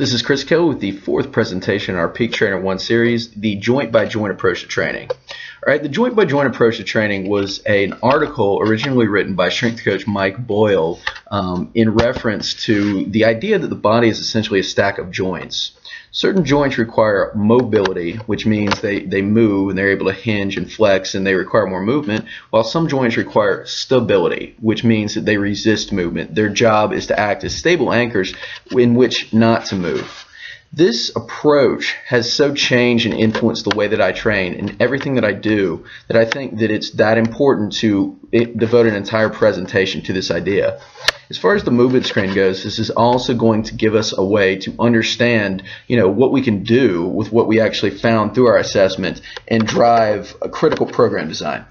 This is Chris Kill with the fourth presentation in our Peak Trainer 1 series, the joint-by-joint approach to training. All right, the joint-by-joint approach to training was an article originally written by strength coach Mike Boyle in reference to the idea that the body is essentially a stack of joints. Certain joints require mobility, which means they move and they're able to hinge and flex and they require more movement, while some joints require stability, which means that they resist movement. Their job is to act as stable anchors in which not to move. This approach has so changed and influenced the way that I train and everything that I do that I think that it's that important to devote an entire presentation to this idea. As far as the movement screen goes, this is also going to give us a way to understand, what we can do with what we actually found through our assessment and drive a critical program design.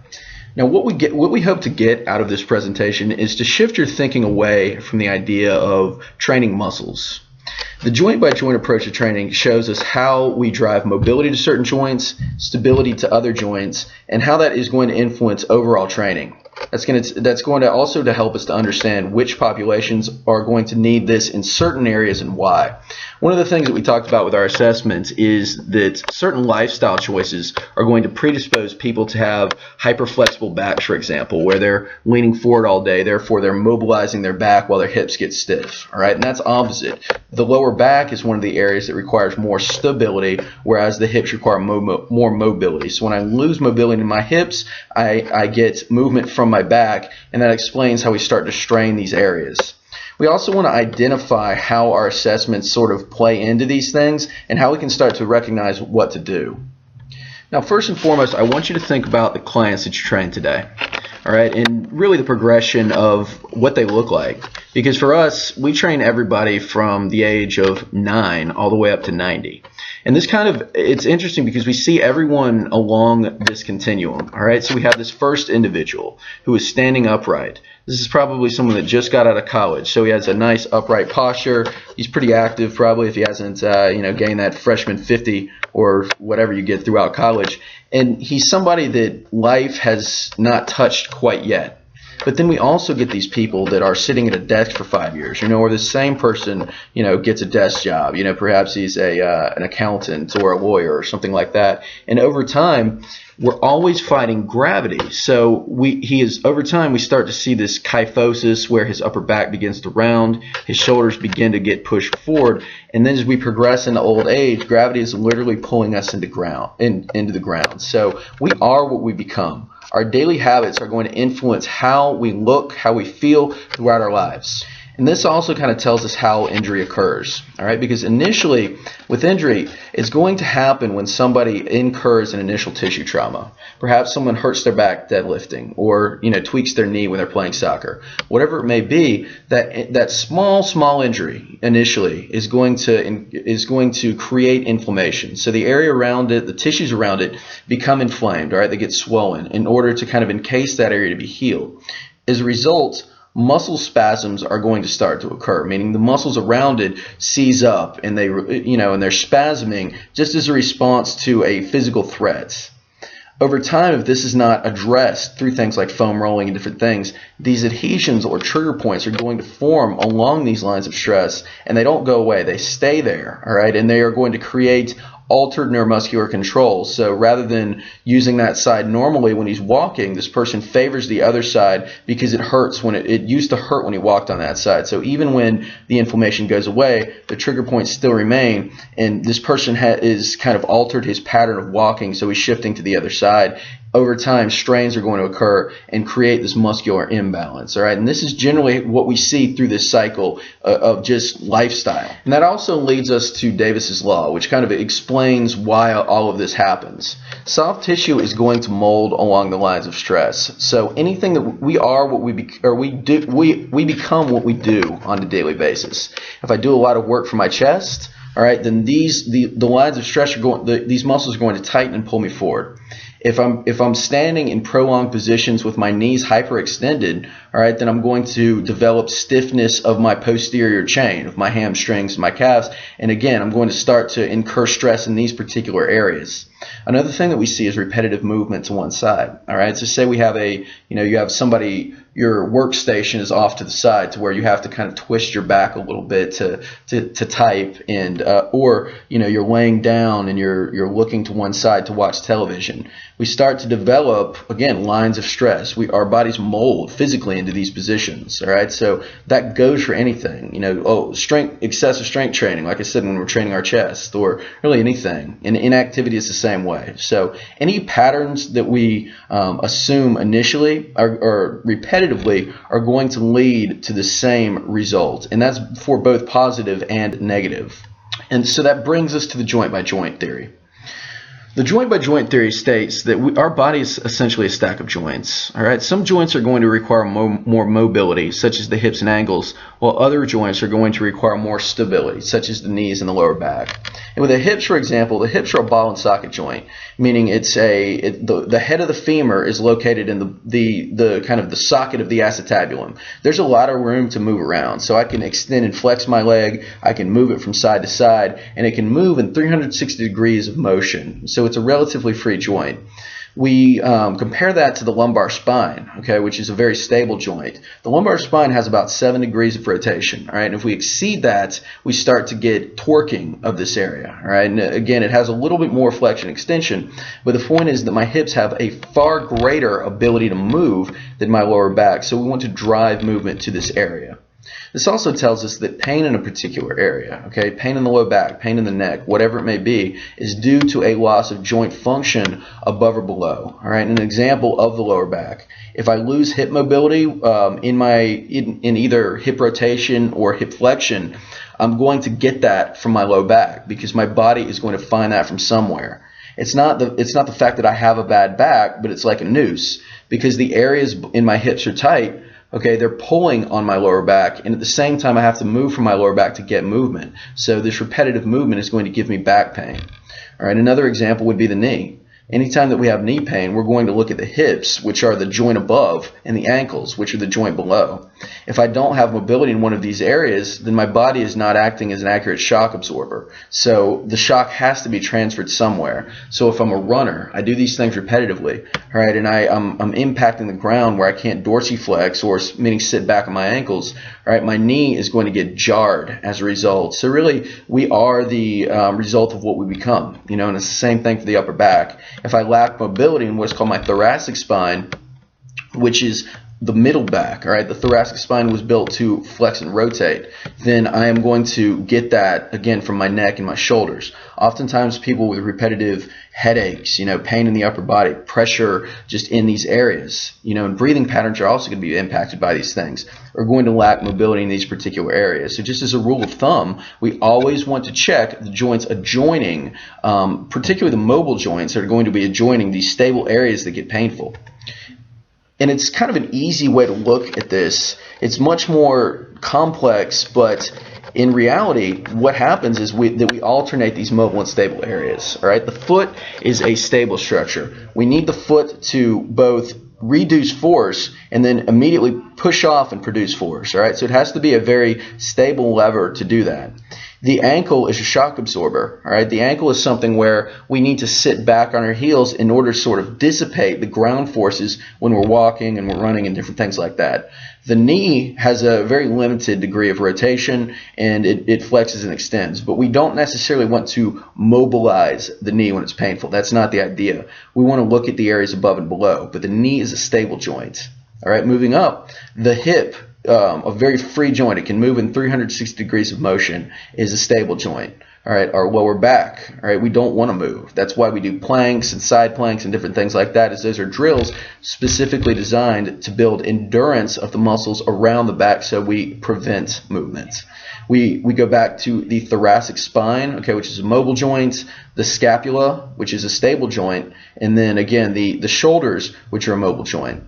Now, what we hope to get out of this presentation is to shift your thinking away from the idea of training muscles. The joint-by-joint approach to training shows us how we drive mobility to certain joints, stability to other joints, and how that is going to influence overall training. That's going to also to help us to understand which populations are going to need this in certain areas and why. One of the things that we talked about with our assessment is that certain lifestyle choices are going to predispose people to have hyperflexible backs, for example, where they're leaning forward all day, therefore they're mobilizing their back while their hips get stiff. All right, and that's opposite. The lower back is one of the areas that requires more stability, whereas the hips require more mobility. So when I lose mobility in my hips, I get movement from my back, and that explains how we start to strain these areas. We also want to identify how our assessments sort of play into these things and how we can start to recognize what to do. Now, first and foremost, I want you to think about the clients that you train today. All right, and really the progression of what they look like. Because for us, we train everybody from the age of 9 all the way up to 90. And this it's interesting because we see everyone along this continuum. All right, so we have this first individual who is standing upright. This is probably someone that just got out of college, so he has a nice upright posture. He's pretty active, probably, if he hasn't, gained that freshman 50 or whatever you get throughout college. And he's somebody that life has not touched quite yet. But then we also get these people that are sitting at a desk for 5 years, or the same person, gets a desk job. Perhaps he's an accountant or a lawyer or something like that. And over time, we're always fighting gravity. So over time, we start to see this kyphosis where his upper back begins to round, his shoulders begin to get pushed forward. And then as we progress into old age, gravity is literally pulling us into the ground. So we are what we become. Our daily habits are going to influence how we look, how we feel throughout our lives. And this also kind of tells us how injury occurs, all right? Because initially, with injury, it's going to happen when somebody incurs an initial tissue trauma. Perhaps someone hurts their back deadlifting, or tweaks their knee when they're playing soccer. Whatever it may be, that small injury initially is going to create inflammation. So the area around it, the tissues around it, become inflamed, all right? They get swollen in order to kind of encase that area to be healed. As a result, muscle spasms are going to start to occur, meaning the muscles around it seize up and they're spasming just as a response to a physical threat. Over time, if this is not addressed through things like foam rolling and different things, these adhesions or trigger points are going to form along these lines of stress, and they don't go away. They stay there, all right, and they are going to create altered neuromuscular control. So rather than using that side normally when he's walking, this person favors the other side because it hurts when it used to hurt when he walked on that side. So even when the inflammation goes away, the trigger points still remain, and this person is kind of altered his pattern of walking, so he's shifting to the other side. Over time, strains are going to occur and create this muscular imbalance, all right? And this is generally what we see through this cycle of just lifestyle. And that also leads us to Davis's law, which kind of explains why all of this happens. Soft tissue is going to mold along the lines of stress. So anything that we are, we become what we do on a daily basis. If I do a lot of work for my chest, all right, then the lines of stress these muscles are going to tighten and pull me forward. If I'm standing in prolonged positions with my knees hyperextended, all right, then I'm going to develop stiffness of my posterior chain, of my hamstrings, my calves, and again, I'm going to start to incur stress in these particular areas. Another thing that we see is repetitive movement to one side. All right, so say we have you have somebody, your workstation is off to the side to where you have to kind of twist your back a little bit to type, and or you're laying down and you're looking to one side to watch television. We start to develop, again, lines of stress. Our bodies mold physically into these positions. All right, so that goes for anything. Excessive strength training, like I said, when we're training our chest, or really anything. And inactivity is the same way. So any patterns that we assume initially or repetitively are going to lead to the same result, and that's for both positive and negative. And so that brings us to the joint by joint theory. The joint by joint theory states that our body is essentially a stack of joints. All right, some joints are going to require more mobility, such as the hips and ankles, while other joints are going to require more stability, such as the knees and the lower back. And with the hips, for example, the hips are a ball and socket joint, meaning the head of the femur is located in the kind of the socket of the acetabulum. There's a lot of room to move around, so I can extend and flex my leg, I can move it from side to side, and it can move in 360 degrees of motion. So it's a relatively free joint. We compare that to the lumbar spine, okay, which is a very stable joint. The lumbar spine has about 7 degrees of rotation, all right, and if we exceed that, we start to get torquing of this area, all right, and again, it has a little bit more flexion extension, but the point is that my hips have a far greater ability to move than my lower back, so we want to drive movement to this area. This also tells us that pain in a particular area, okay, pain in the low back, pain in the neck, whatever it may be, is due to a loss of joint function above or below. All right, an example of the lower back. If I lose hip mobility in either hip rotation or hip flexion, I'm going to get that from my low back because my body is going to find that from somewhere. It's not the fact that I have a bad back, but it's like a noose because the areas in my hips are tight. Okay, they're pulling on my lower back, and at the same time I have to move from my lower back to get movement. So this repetitive movement is going to give me back pain. All right, another example would be the knee. Anytime that we have knee pain, we're going to look at the hips, which are the joint above, and the ankles, which are the joint below. If I don't have mobility in one of these areas, then my body is not acting as an accurate shock absorber. So the shock has to be transferred somewhere. So if I'm a runner, I do these things repetitively, all right, and I'm impacting the ground where I can't dorsiflex, or meaning sit back on my ankles, all right, my knee is going to get jarred as a result. So really, we are the result of what we become, and it's the same thing for the upper back. If I lack mobility in what's called my thoracic spine, which is the middle back, all right, the thoracic spine was built to flex and rotate, then I am going to get that again from my neck and my shoulders. Oftentimes people with repetitive headaches, pain in the upper body, pressure just in these areas, and breathing patterns are also going to be impacted by these things, are going to lack mobility in these particular areas. So just as a rule of thumb, we always want to check the joints adjoining, particularly the mobile joints that are going to be adjoining these stable areas that get painful. And it's kind of an easy way to look at this. It's much more complex, but in reality, what happens is that we alternate these mobile and stable areas. All right, the foot is a stable structure. We need the foot to both reduce force and then immediately push off and produce force. All right, so it has to be a very stable lever to do that. The ankle is a shock absorber. All right, the ankle is something where we need to sit back on our heels in order to sort of dissipate the ground forces when we're walking and we're running and different things like that. The knee has a very limited degree of rotation and it flexes and extends, but we don't necessarily want to mobilize the knee when it's painful. That's not the idea. We want to look at the areas above and below, but the knee is a stable joint. All right, moving up, the hip, a very free joint, it can move in 360 degrees of motion, is a stable joint. All right, our lower back, all right, we don't want to move. That's why we do planks and side planks and different things like that, as those are drills specifically designed to build endurance of the muscles around the back so we prevent movement. We go back to the thoracic spine, okay, which is a mobile joint, the scapula, which is a stable joint, and then again the shoulders, which are a mobile joint.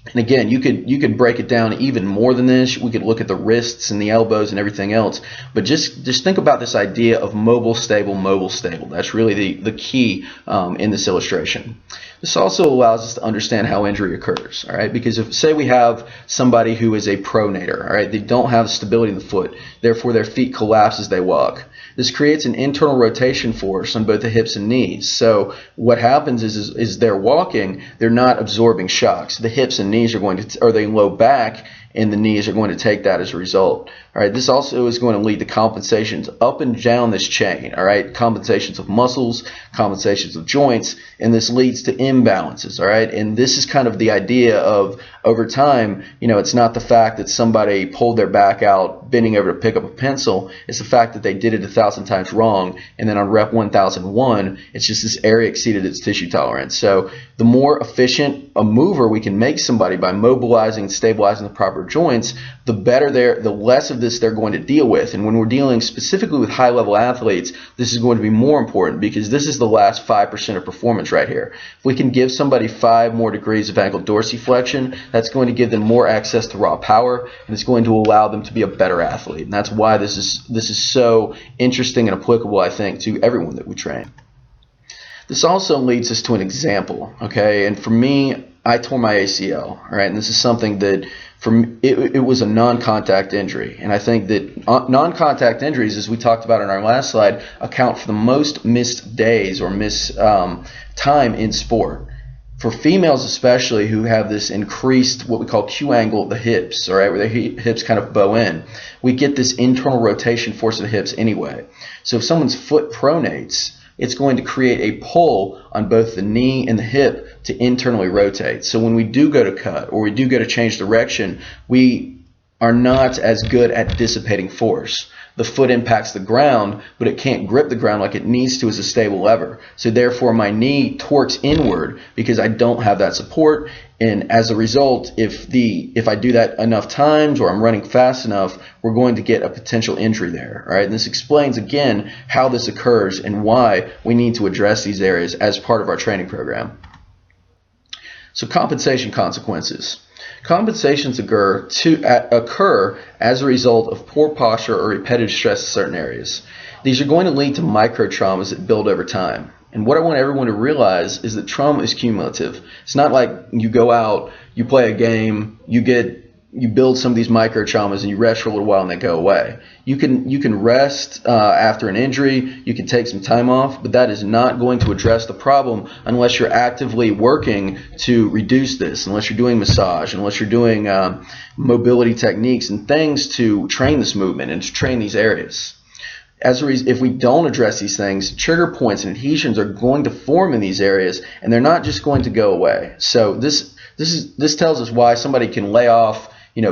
And again, you could break it down even more than this. We could look at the wrists and the elbows and everything else. But just think about this idea of mobile, stable, mobile, stable. That's really the key in this illustration. This also allows us to understand how injury occurs, all right? Because if, say we have somebody who is a pronator, all right? They don't have stability in the foot, therefore their feet collapse as they walk. This creates an internal rotation force on both the hips and knees. So what happens is they're walking, they're not absorbing shocks. The hips and knees are going to, or they low back, and the knees are going to take that as a result. All right, this also is going to lead to compensations up and down this chain. All right, compensations of muscles, compensations of joints, and this leads to imbalances. All right, and this is kind of the idea of over time, it's not the fact that somebody pulled their back out bending over to pick up a pencil. It's the fact that they did it 1,000 times wrong, and then on rep 1001, it's just this area exceeded its tissue tolerance. So the more efficient a mover we can make somebody by mobilizing and stabilizing the proper joints, the better the less of this they're going to deal with. And when we're dealing specifically with high-level athletes, this is going to be more important because this is the last 5% of performance right here. If we can give somebody 5 more degrees of ankle dorsiflexion, that's going to give them more access to raw power, and it's going to allow them to be a better athlete. And that's why this is so interesting and applicable, I think, to everyone that we train. This also leads us to an example, okay? And for me, I tore my ACL, all right? And this is something that it was a non-contact injury. And I think that non-contact injuries, as we talked about in our last slide, account for the most missed days or missed time in sport. For females especially who have this increased what we call Q angle of the hips, all right, where their hips kind of bow in, we get this internal rotation force of the hips anyway. So if someone's foot pronates, it's going to create a pull on both the knee and the hip to internally rotate. So when we do go to cut or we do go to change direction, we are not as good at dissipating force. The foot impacts the ground, but it can't grip the ground like it needs to as a stable lever. So therefore my knee torques inward because I don't have that support. And as a result, if I do that enough times or I'm running fast enough, we're going to get a potential injury there. All right? And this explains again how this occurs and why we need to address these areas as part of our training program. So compensation consequences. Compensations occur as a result of poor posture or repetitive stress in certain areas. These are going to lead to micro traumas that build over time. And what I want everyone to realize is that trauma is cumulative. It's not like you go out, you play a game, you build some of these micro traumas and you rest for a little while and they go away. You can rest after an injury, you can take some time off, but that is not going to address the problem unless you're actively working to reduce this, unless you're doing massage, unless you're doing mobility techniques and things to train this movement and to train these areas. If we don't address these things, trigger points and adhesions are going to form in these areas, and they're not just going to go away. So this tells us why somebody can lay off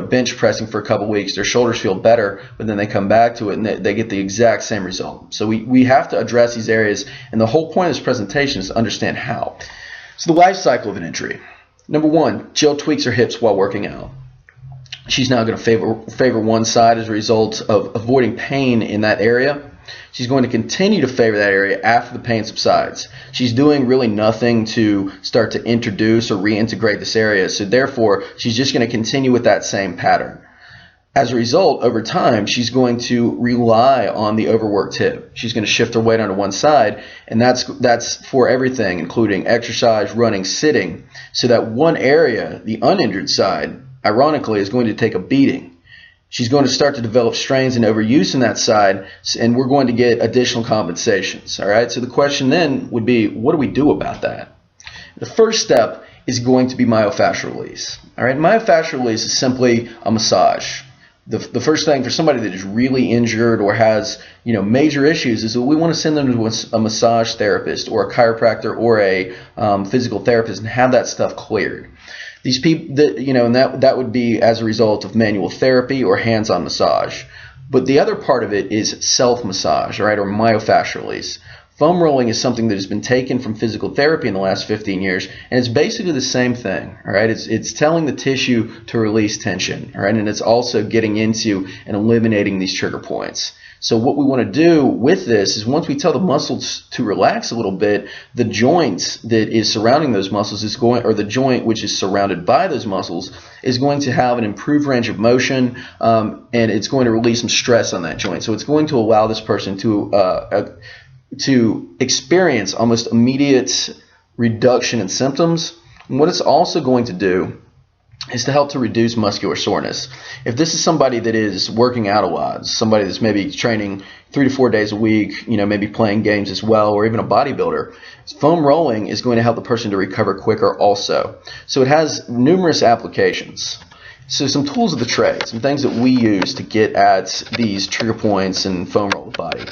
bench pressing for a couple weeks, their shoulders feel better, but then they come back to it and they get the exact same result. So we have to address these areas, and the whole point of this presentation is to understand how. So the life cycle of an injury. Number 1, Jill tweaks her hips while working out. She's now going to favor one side as a result of avoiding pain in that area. She's going to continue to favor that area after the pain subsides. She's doing really nothing to start to introduce or reintegrate this area, so therefore she's just going to continue with that same pattern. As a result, over time, she's going to rely on the overworked hip. She's going to shift her weight onto one side, and that's for everything, including exercise, running, sitting, so that one area, the uninjured side, ironically, is going to take a beating. She's going to start to develop strains and overuse in that side, and we're going to get additional compensations. All right. So the question then would be, what do we do about that? The first step is going to be myofascial release. All right. Myofascial release is simply a massage. The first thing for somebody that is really injured or has major issues is that we want to send them to a massage therapist or a chiropractor or a physical therapist and have that stuff cleared. These people, that would be as a result of manual therapy or hands-on massage. But the other part of it is self-massage, right, or myofascial release. Foam rolling is something that has been taken from physical therapy in the last 15 years, and it's basically the same thing, all right? It's telling the tissue to release tension, all right, and it's also getting into and eliminating these trigger points. So what we want to do with this is once we tell the muscles to relax a little bit, the joint that is surrounding those muscles is going, or the joint which is surrounded by those muscles is going to have an improved range of motion, and it's going to release some stress on that joint. So it's going to allow this person to experience almost immediate reduction in symptoms. And what it's also going to do is to help to reduce muscular soreness. If this is somebody that is working out a lot, somebody that's maybe training 3 to 4 days a week, maybe playing games as well, or even a bodybuilder, foam rolling is going to help the person to recover quicker also. So it has numerous applications. So some tools of the trade, some things that we use to get at these trigger points and foam roll the body.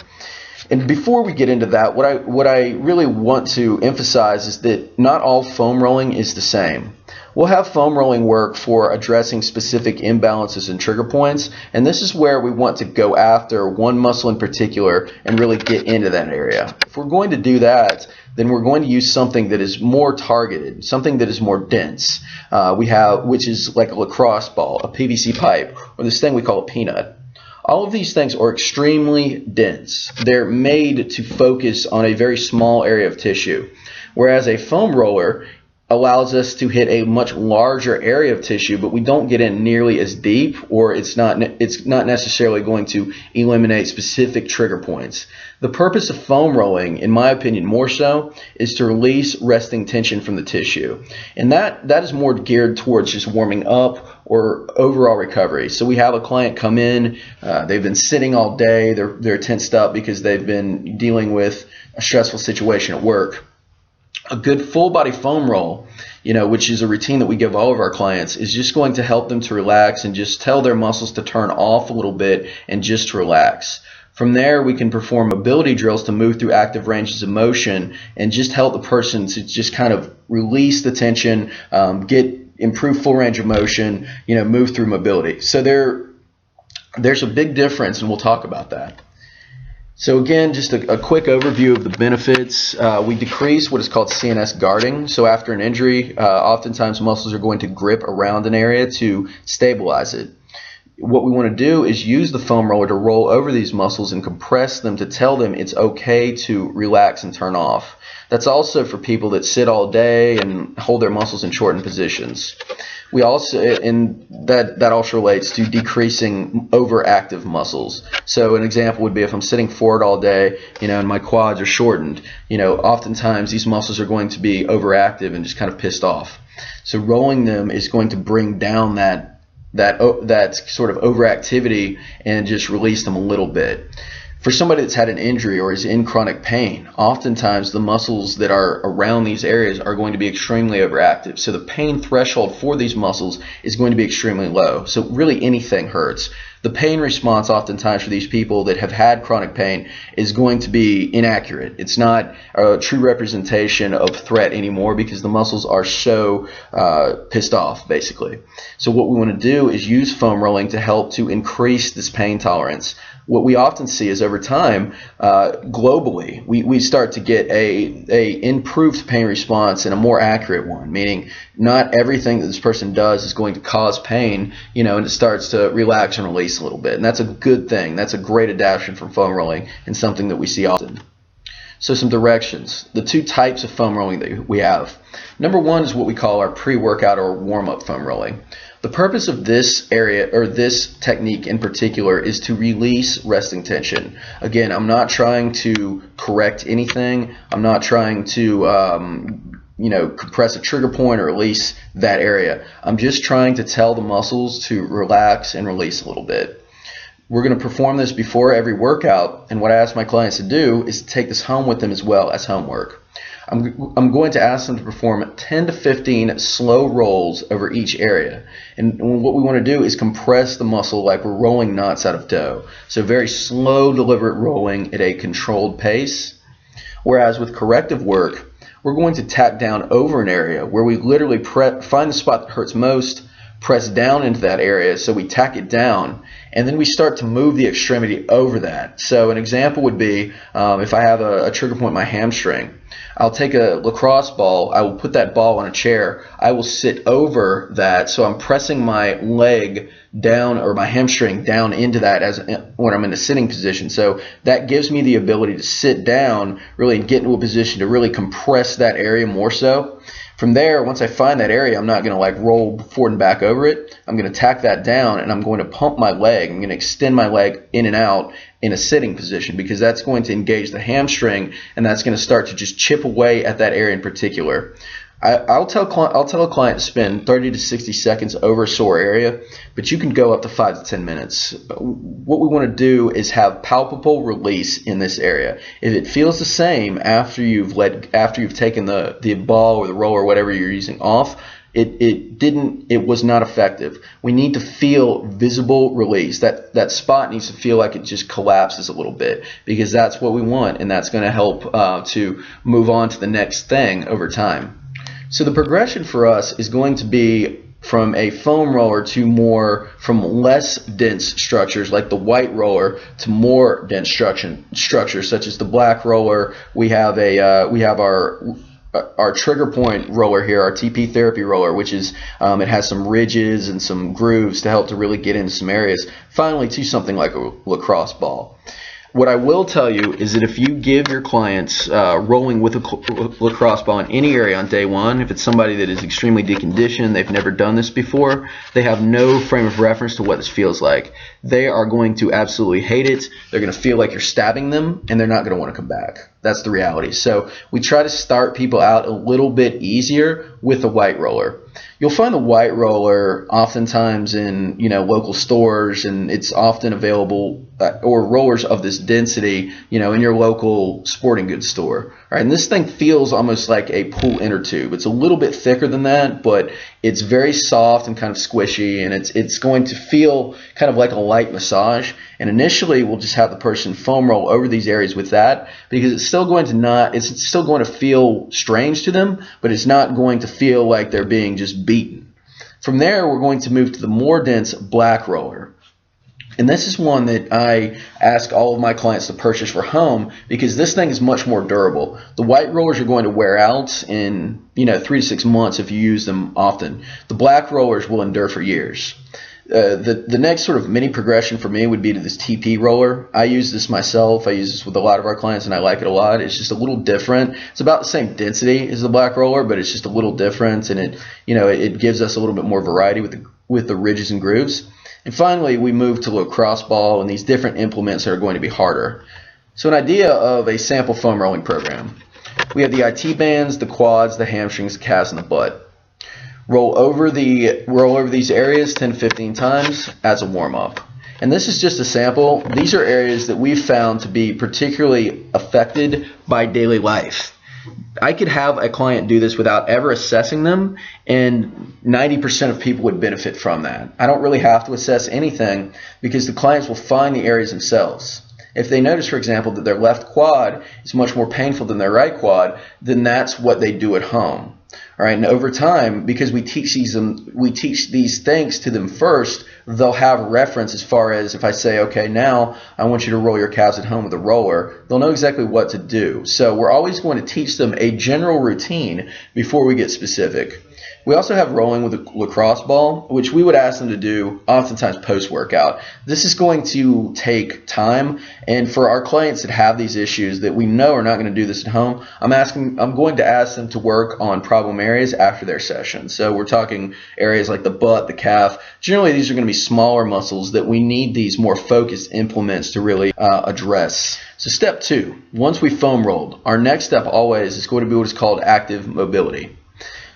And before we get into that, what I really want to emphasize is that not all foam rolling is the same. We'll have foam rolling work for addressing specific imbalances and trigger points, and this is where we want to go after one muscle in particular and really get into that area. If we're going to do that, then we're going to use something that is more targeted, something that is more dense. Which is like a lacrosse ball, a PVC pipe, or this thing we call a peanut. All of these things are extremely dense. They're made to focus on a very small area of tissue, whereas a foam roller allows us to hit a much larger area of tissue, but we don't get in nearly as deep, or it's not necessarily going to eliminate specific trigger points. The purpose of foam rolling, in my opinion more so, is to release resting tension from the tissue. And that is more geared towards just warming up or overall recovery. So we have a client come in, they've been sitting all day, they're tensed up because they've been dealing with a stressful situation at work. A good full body foam roll, which is a routine that we give all of our clients, is just going to help them to relax and just tell their muscles to turn off a little bit and just to relax. From there, we can perform mobility drills to move through active ranges of motion and just help the person to just kind of release the tension, get improved full range of motion, move through mobility. So there's a big difference, and we'll talk about that. So again, just a quick overview of the benefits. We decrease what is called CNS guarding. So after an injury, oftentimes muscles are going to grip around an area to stabilize it. What we want to do is use the foam roller to roll over these muscles and compress them to tell them it's okay to relax and turn off. That's also for people that sit all day and hold their muscles in shortened positions. We also, and that also relates to decreasing overactive muscles. So an example would be if I'm sitting forward all day, and my quads are shortened, oftentimes these muscles are going to be overactive and just kind of pissed off. So rolling them is going to bring down that sort of overactivity and just release them a little bit. For somebody that's had an injury or is in chronic pain, oftentimes the muscles that are around these areas are going to be extremely overactive. So the pain threshold for these muscles is going to be extremely low. So really anything hurts. The pain response oftentimes for these people that have had chronic pain is going to be inaccurate. It's not a true representation of threat anymore because the muscles are so pissed off, basically. So what we want to do is use foam rolling to help to increase this pain tolerance. What we often see is over time, globally, we start to get a improved pain response and a more accurate one, meaning not everything that this person does is going to cause pain, and it starts to relax and release a little bit. And that's a good thing. That's a great adaptation from foam rolling and something that we see often. So some directions. The two types of foam rolling that we have. Number one is what we call our pre-workout or warm-up foam rolling. The purpose of this area, or this technique in particular, is to release resting tension. Again, I'm not trying to correct anything. I'm not trying to compress a trigger point or release that area. I'm just trying to tell the muscles to relax and release a little bit. We're going to perform this before every workout, and what I ask my clients to do is to take this home with them as well as homework. I'm going to ask them to perform 10 to 15 slow rolls over each area. And what we want to do is compress the muscle like we're rolling knots out of dough. So very slow, deliberate rolling at a controlled pace. Whereas with corrective work, we're going to tap down over an area where we literally find the spot that hurts most, press down into that area, so we tack it down, and then we start to move the extremity over that. So an example would be if I have a trigger point in my hamstring, I'll take a lacrosse ball, I will put that ball on a chair, I will sit over that, so I'm pressing my leg down or my hamstring down into that when I'm in a sitting position. So that gives me the ability to sit down, really get into a position to really compress that area more so. From there, once I find that area, I'm not going to like roll forward and back over it. I'm going to tack that down, and I'm going to pump my leg. I'm going to extend my leg in and out in a sitting position, because that's going to engage the hamstring, and that's going to start to just chip away at that area in particular. I'll tell a client to spend 30 to 60 seconds over a sore area, but you can go up to 5 to 10 minutes. What we want to do is have palpable release in this area. If it feels the same after you've taken the ball or the roller or whatever you're using off, it was not effective. We need to feel visible release. That spot needs to feel like it just collapses a little bit, because that's what we want, and that's going to help to move on to the next thing over time. So the progression for us is going to be from a foam roller from less dense structures like the white roller to more dense structures such as the black roller. We have our trigger point roller here, our TP therapy roller, which is it has some ridges and some grooves to help to really get into some areas. Finally, to something like a lacrosse ball. What I will tell you is that if you give your clients rolling with a lacrosse ball in any area on day one, if it's somebody that is extremely deconditioned, they've never done this before, they have no frame of reference to what this feels like. They are going to absolutely hate it. They're going to feel like you're stabbing them, and they're not going to want to come back. That's the reality. So we try to start people out a little bit easier with the white roller. You'll find the white roller oftentimes in local stores, and it's often available or rollers of this density in your local sporting goods store. All right, and this thing feels almost like a pool inner tube. It's a little bit thicker than that, but it's very soft and kind of squishy, and it's going to feel kind of like a light massage. And initially, we'll just have the person foam roll over these areas with that, because it's still going to feel strange to them, but it's not going to feel like they're being just beaten. From there, we're going to move to the more dense black roller. And this is one that I ask all of my clients to purchase for home, because this thing is much more durable. The white rollers are going to wear out in 3 to 6 months if you use them often. The black rollers will endure for years. The next sort of mini progression for me would be to this TP roller. I use this myself. I use this with a lot of our clients, and I like it a lot. It's just a little different. It's about the same density as the black roller, but it's just a little different, and it gives us a little bit more variety with the ridges and grooves. And finally, we move to lacrosse ball and these different implements that are going to be harder. So an idea of a sample foam rolling program. We have the IT bands, the quads, the hamstrings, the calves, and the butt. Roll over these areas 10 to 15 times as a warm-up. And this is just a sample. These are areas that we've found to be particularly affected by daily life. I could have a client do this without ever assessing them, and 90% of people would benefit from that. I don't really have to assess anything, because the clients will find the areas themselves. If they notice, for example, that their left quad is much more painful than their right quad, then that's what they do at home. All right, and over time, because we teach these things to them first, they'll have reference as far as if I say, okay, now I want you to roll your calves at home with a roller, they'll know exactly what to do. So we're always going to teach them a general routine before we get specific. We also have rolling with a lacrosse ball, which we would ask them to do oftentimes post-workout. This is going to take time, and for our clients that have these issues that we know are not going to do this at home, I'm going to ask them to work on problem areas after their session. So we're talking areas like the butt, the calf. Generally, these are going to be smaller muscles that we need these more focused implements to really address. So step 2, once we foam rolled, our next step always is going to be what is called active mobility.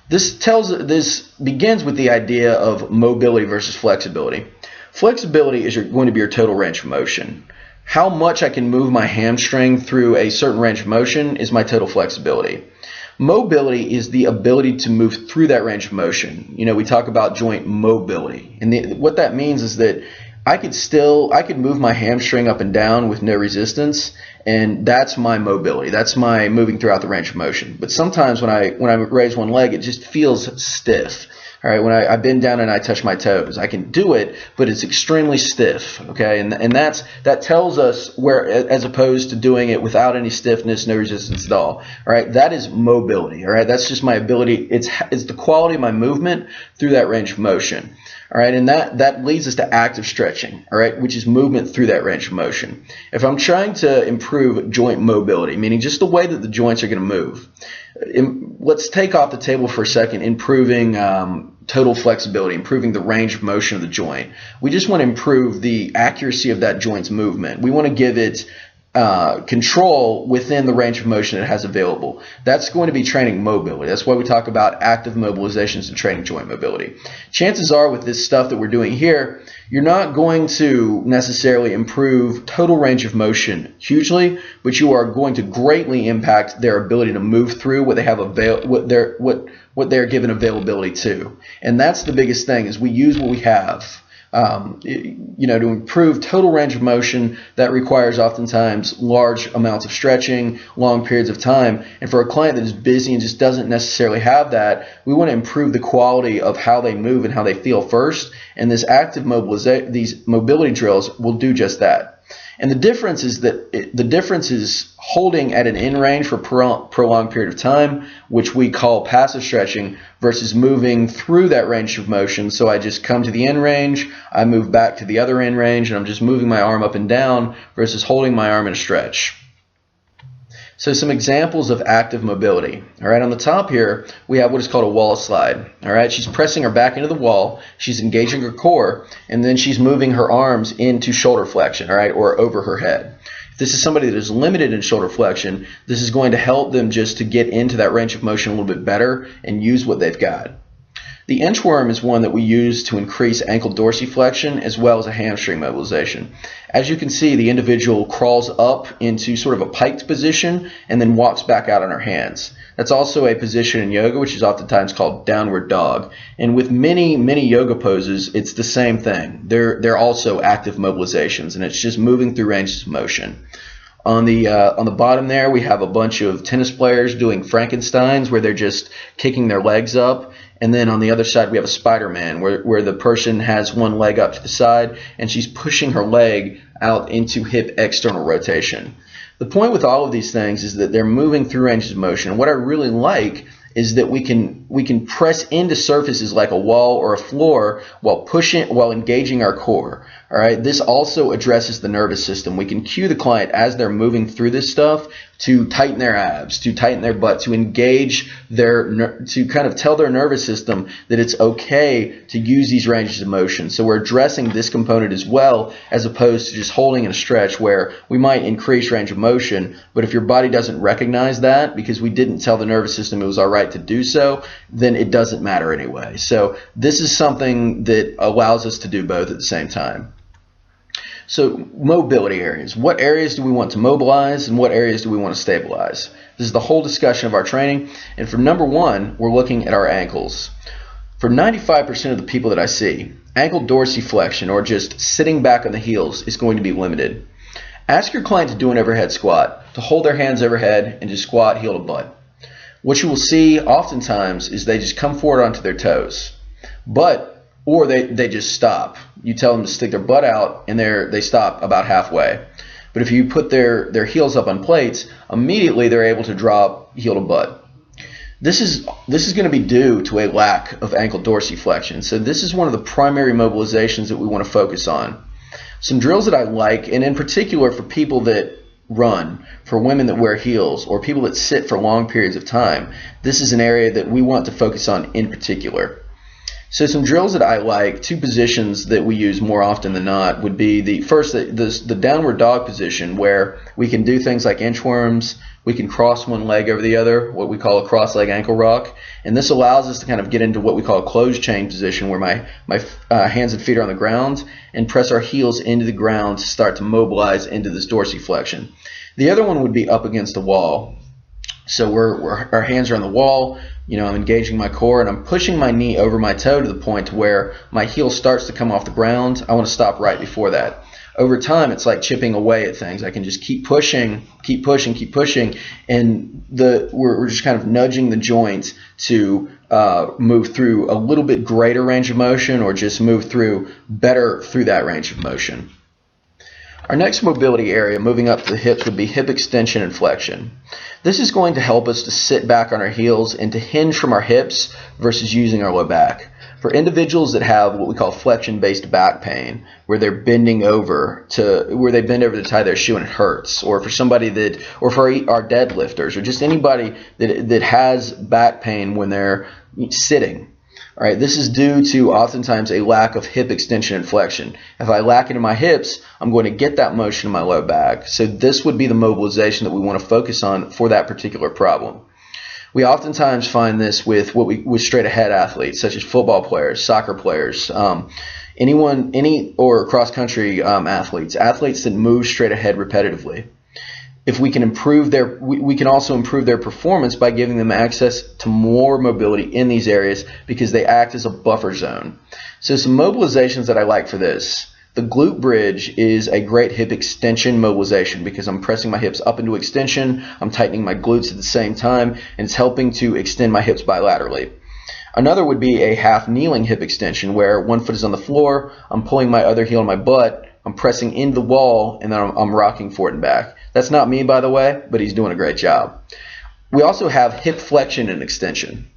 This begins with the idea of mobility versus flexibility. Flexibility is going to be your total range of motion. How much I can move my hamstring through a certain range of motion is my total flexibility. Mobility is the ability to move through that range of motion. We talk about joint mobility. And what that means is that I could move my hamstring up and down with no resistance, and that's my mobility. That's my moving throughout the range of motion. But sometimes when I raise one leg, it just feels stiff. All right, when I bend down and I touch my toes, I can do it, but it's extremely stiff. Okay, and that tells us where, as opposed to doing it without any stiffness, no resistance at all. All right, that is mobility. All right, that's just my ability. It's the quality of my movement through that range of motion. All right, and that leads us to active stretching, all right, which is movement through that range of motion. If I'm trying to improve joint mobility, meaning just the way that the joints are going to move, let's take off the table for a second improving total flexibility, improving the range of motion of the joint. We just want to improve the accuracy of that joint's movement. We want to give it control within the range of motion it has available. That's going to be training mobility. That's why we talk about active mobilizations and training joint mobility. Chances are with this stuff that we're doing here, you're not going to necessarily improve total range of motion hugely, but you are going to greatly impact their ability to move through what they have what they're given availability to. And that's the biggest thing, is we use what we have. To improve total range of motion, that requires oftentimes large amounts of stretching, long periods of time. And for a client that is busy and just doesn't necessarily have that, we want to improve the quality of how they move and how they feel first. And this active these mobility drills will do just that. And the difference is holding at an in range for a prolonged period of time, which we call passive stretching, versus moving through that range of motion. So I just come to the in range, I move back to the other in range, and I'm just moving my arm up and down versus holding my arm in a stretch. So some examples of active mobility. All right, on the top here, we have what is called a wall slide. All right, she's pressing her back into the wall, she's engaging her core, and then she's moving her arms into shoulder flexion, all right, or over her head. If this is somebody that is limited in shoulder flexion, this is going to help them just to get into that range of motion a little bit better and use what they've got. The inchworm is one that we use to increase ankle dorsiflexion as well as a hamstring mobilization. As you can see, the individual crawls up into sort of a piked position and then walks back out on her hands. That's also a position in yoga, which is oftentimes called downward dog. And with many yoga poses, it's the same thing. They're also active mobilizations, and it's just moving through ranges of motion. On the bottom there, we have a bunch of tennis players doing Frankensteins, where they're just kicking their legs up. And then on the other side, we have a Spider-Man, where the person has one leg up to the side, and she's pushing her leg out into hip external rotation. The point with all of these things is that they're moving through ranges of motion. And what I really like is that we can press into surfaces like a wall or a floor while engaging our core. All right. This also addresses the nervous system. We can cue the client as they're moving through this stuff to tighten their abs, to tighten their butt, to engage to kind of tell their nervous system that it's okay to use these ranges of motion. So we're addressing this component as well, as opposed to just holding in a stretch where we might increase range of motion, but if your body doesn't recognize that because we didn't tell the nervous system it was all right to do so, then it doesn't matter anyway. So this is something that allows us to do both at the same time. So mobility areas. What areas do we want to mobilize and what areas do we want to stabilize? This is the whole discussion of our training. And for number one, we're looking at our ankles. For 95% of the people that I see, ankle dorsiflexion, or just sitting back on the heels, is going to be limited. Ask your client to do an overhead squat, to hold their hands overhead and just squat heel to butt. What you will see oftentimes is they just come forward onto their toes. Or they just stop. You tell them to stick their butt out, and they stop about halfway. But if you put their heels up on plates, immediately they're able to drop heel to butt. This is going to be due to a lack of ankle dorsiflexion. So this is one of the primary mobilizations that we want to focus on. Some drills that I like, and in particular for people that run, for women that wear heels, or people that sit for long periods of time, this is an area that we want to focus on in particular. So some drills that I like, two positions that we use more often than not, would be the downward dog position, where we can do things like inchworms, we can cross one leg over the other, what we call a cross leg ankle rock, and this allows us to kind of get into what we call a closed chain position, where my hands and feet are on the ground, and press our heels into the ground to start to mobilize into this dorsiflexion. The other one would be up against the wall. So our hands are on the wall, I'm engaging my core, and I'm pushing my knee over my toe to the point to where my heel starts to come off the ground. I want to stop right before that. Over time, it's like chipping away at things. I can just keep pushing, and we're just kind of nudging the joint to move through a little bit greater range of motion or just move through better through that range of motion. Our next mobility area, moving up to the hips, would be hip extension and flexion. This is going to help us to sit back on our heels and to hinge from our hips versus using our low back. For individuals that have what we call flexion-based back pain, where they're bending over to tie their shoe and it hurts, or for somebody that, or for our deadlifters, or just anybody that has back pain when they're sitting. All right, this is due to oftentimes a lack of hip extension and flexion. If I lack it in my hips, I'm going to get that motion in my low back. So this would be the mobilization that we want to focus on for that particular problem. We oftentimes find this with straight ahead athletes, such as football players, soccer players, or cross country athletes that move straight ahead repetitively. If we can we can also improve their performance by giving them access to more mobility in these areas because they act as a buffer zone. So some mobilizations that I like for this. The glute bridge is a great hip extension mobilization because I'm pressing my hips up into extension, I'm tightening my glutes at the same time, and it's helping to extend my hips bilaterally. Another would be a half kneeling hip extension where one foot is on the floor, I'm pulling my other heel on my butt, I'm pressing into the wall, and then I'm rocking forward and back. That's not me, by the way, but he's doing a great job. We also have hip flexion and extension.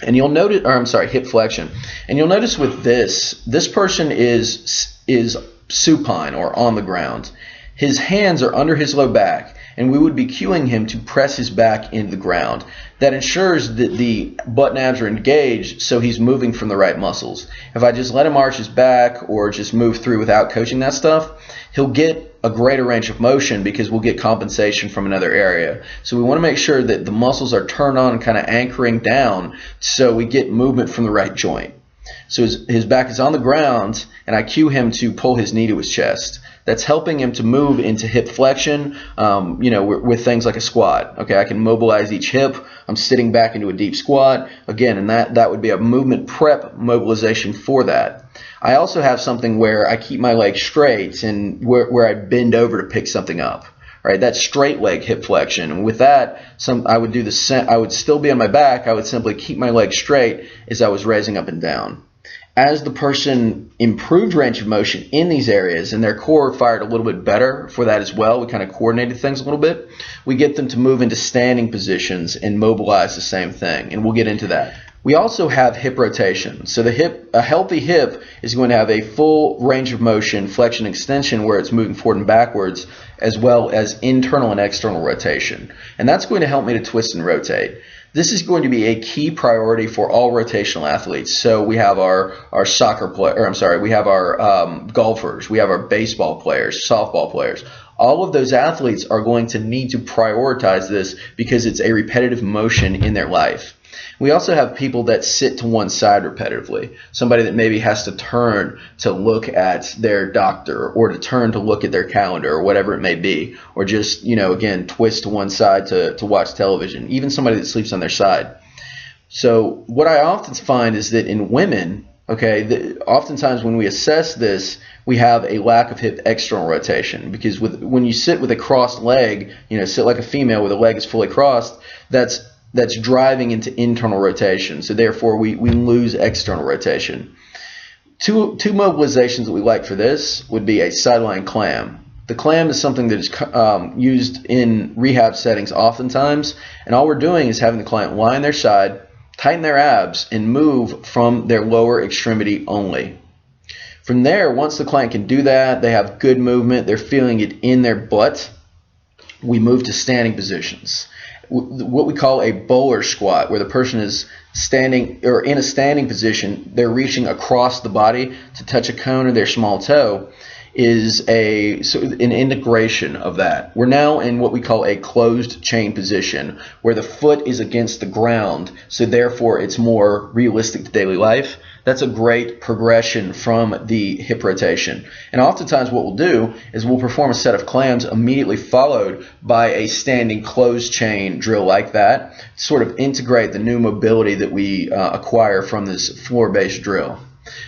And you'll notice, hip flexion. And you'll notice with this person is supine or on the ground. His hands are under his low back, and we would be cueing him to press his back into the ground. That ensures that the butt and abs are engaged, so he's moving from the right muscles. If I just let him arch his back or just move through without coaching that stuff, he'll get a greater range of motion because we'll get compensation from another area. So we want to make sure that the muscles are turned on and kind of anchoring down so we get movement from the right joint. So his back is on the ground, and I cue him to pull his knee to his chest. That's helping him to move into hip flexion, with things like a squat. Okay, I can mobilize each hip. I'm sitting back into a deep squat. Again, and that would be a movement prep mobilization for that. I also have something where I keep my legs straight and where I bend over to pick something up. Right, that's straight leg hip flexion. And with that, I would do I would still be on my back. I would simply keep my legs straight as I was raising up and down. As the person improved range of motion in these areas and their core fired a little bit better for that as well, we kind of coordinated things a little bit, we get them to move into standing positions and mobilize the same thing, and we'll get into that. We also have hip rotation. So a healthy hip is going to have a full range of motion, flexion, extension, where it's moving forward and backwards, as well as internal and external rotation. And that's going to help me to twist and rotate. This is going to be a key priority for all rotational athletes. So we have our we have our golfers, we have our baseball players, softball players. All of those athletes are going to need to prioritize this because it's a repetitive motion in their life. We also have people that sit to one side repetitively. Somebody that maybe has to turn to look at their doctor or to turn to look at their calendar or whatever it may be, or just, again, twist to one side to watch television. Even somebody that sleeps on their side. So what I often find is that in women, oftentimes when we assess this, we have a lack of hip external rotation because when you sit with a crossed leg, sit like a female where the leg is fully crossed, that's driving into internal rotation. So therefore, we lose external rotation. Two mobilizations that we like for this would be a sideline clam. The clam is something that is used in rehab settings oftentimes, and all we're doing is having the client lie on their side, tighten their abs, and move from their lower extremity only. From there, once the client can do that, they have good movement, they're feeling it in their butt, we move to standing positions. What we call a bowler squat, where the person is standing or in a standing position, they're reaching across the body to touch a cone or their small toe, is an integration of that. We're now in what we call a closed chain position, where the foot is against the ground, so therefore it's more realistic to daily life. That's a great progression from the hip rotation. And oftentimes what we'll do is we'll perform a set of clams immediately followed by a standing closed chain drill like that, to sort of integrate the new mobility that we acquire from this floor-based drill.